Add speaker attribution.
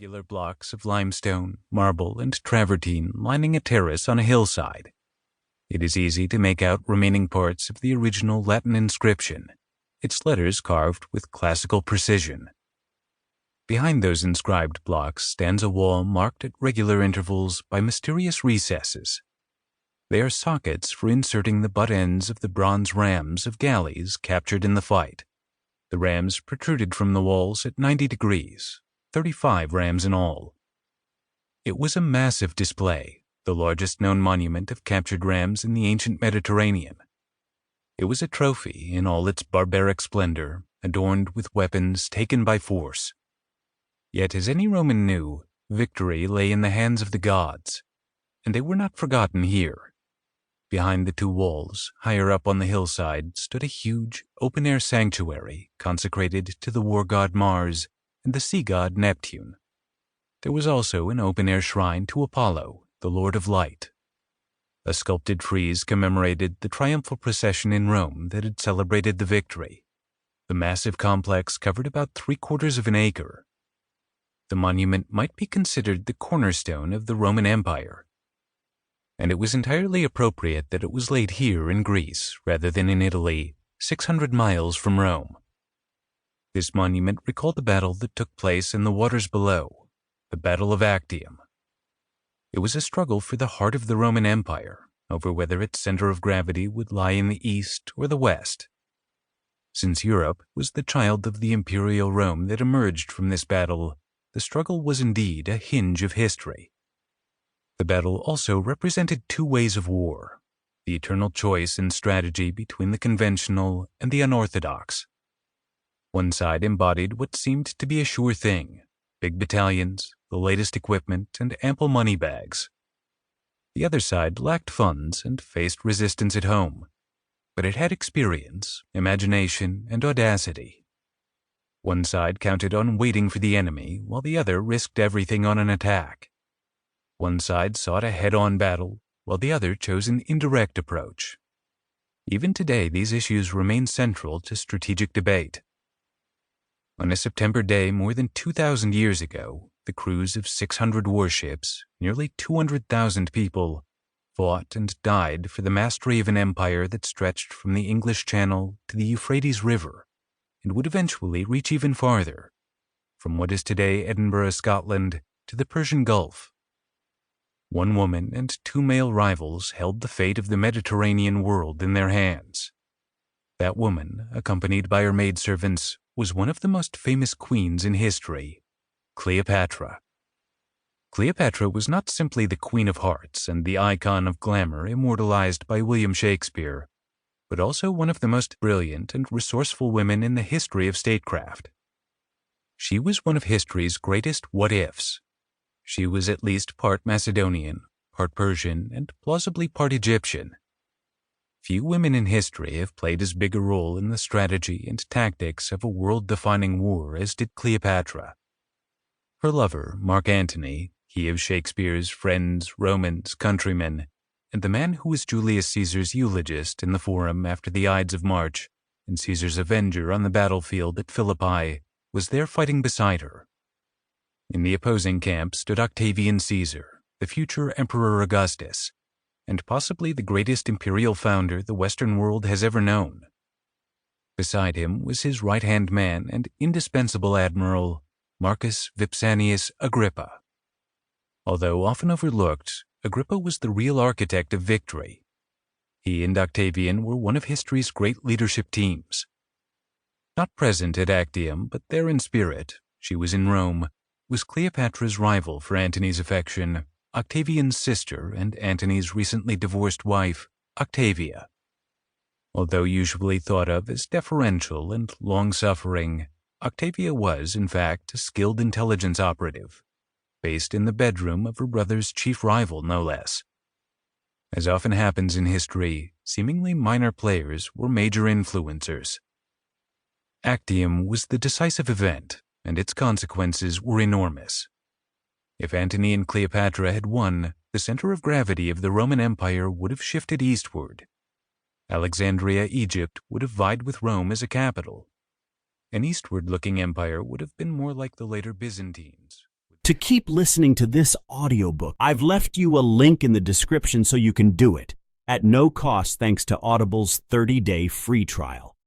Speaker 1: irregular blocks of limestone, marble, and travertine lining a terrace on a hillside. It is easy to make out remaining parts of the original Latin inscription, its letters carved with classical precision. Behind those inscribed blocks stands a wall marked at regular intervals by mysterious recesses. They are sockets for inserting the butt ends of the bronze rams of galleys captured in the fight. The rams protruded from the walls at 90 degrees, 35 rams in all. It was a massive display, the largest known monument of captured rams in the ancient Mediterranean. It was a trophy in all its barbaric splendor, adorned with weapons taken by force. Yet, as any Roman knew, victory lay in the hands of the gods, and they were not forgotten here. Behind the two walls, higher up on the hillside, stood a huge, open-air sanctuary consecrated to the war god Mars and the sea god Neptune. There was also an open-air shrine to Apollo, the Lord of Light. A sculpted frieze commemorated the triumphal procession in Rome that had celebrated the victory. The massive complex covered about 3/4 of an acre. The monument might be considered the cornerstone of the Roman Empire, and it was entirely appropriate that it was laid here in Greece rather than in Italy, 600 miles from Rome. This monument recalled the battle that took place in the waters below, the Battle of Actium. It was a struggle for the heart of the Roman Empire over whether its center of gravity would lie in the east or the west. Since Europe was the child of the imperial Rome that emerged from this battle, the struggle was indeed a hinge of history. The battle also represented two ways of war, the eternal choice and strategy between the conventional and the unorthodox. One side embodied what seemed to be a sure thing, big battalions, the latest equipment, and ample money bags. The other side lacked funds and faced resistance at home, but it had experience, imagination, and audacity. One side counted on waiting for the enemy, while the other risked everything on an attack. One side sought a head-on battle, while the other chose an indirect approach. Even today, these issues remain central to strategic debate. On a September day more than 2,000 years ago, the crews of 600 warships, nearly 200,000 people, fought and died for the mastery of an empire that stretched from the English Channel to the Euphrates River, and would eventually reach even farther, from what is today Edinburgh, Scotland, to the Persian Gulf. One woman and two male rivals held the fate of the Mediterranean world in their hands. That woman, accompanied by her maidservants, was one of the most famous queens in history, Cleopatra. Cleopatra was not simply the Queen of Hearts and the icon of glamour immortalized by William Shakespeare, but also one of the most brilliant and resourceful women in the history of statecraft. She was one of history's greatest what-ifs. She was at least part Macedonian, part Persian, and plausibly part Egyptian. Few women in history have played as big a role in the strategy and tactics of a world-defining war as did Cleopatra. Her lover, Mark Antony, he of Shakespeare's friends, Romans, countrymen, and the man who was Julius Caesar's eulogist in the Forum after the Ides of March and Caesar's avenger on the battlefield at Philippi, was there fighting beside her. In the opposing camp stood Octavian Caesar, the future Emperor Augustus, and possibly the greatest imperial founder the Western world has ever known. Beside him was his right-hand man and indispensable admiral, Marcus Vipsanius Agrippa. Although often overlooked, Agrippa was the real architect of victory. He and Octavian were one of history's great leadership teams. Not present at Actium, but there in spirit, she was in Rome, was Cleopatra's rival for Antony's affection, Octavian's sister and Antony's recently divorced wife, Octavia. Although usually thought of as deferential and long-suffering, Octavia was, in fact, a skilled intelligence operative, based in the bedroom of her brother's chief rival, no less. As often happens in history, seemingly minor players were major influencers. Actium was the decisive event, and its consequences were enormous. If Antony and Cleopatra had won, the center of gravity of the Roman Empire would have shifted eastward. Alexandria, Egypt, would have vied with Rome as a capital. An eastward-looking empire would have been more like the later Byzantines.
Speaker 2: To keep listening to this audiobook, I've left you a link in the description so you can do it, at no cost thanks to Audible's 30-day free trial.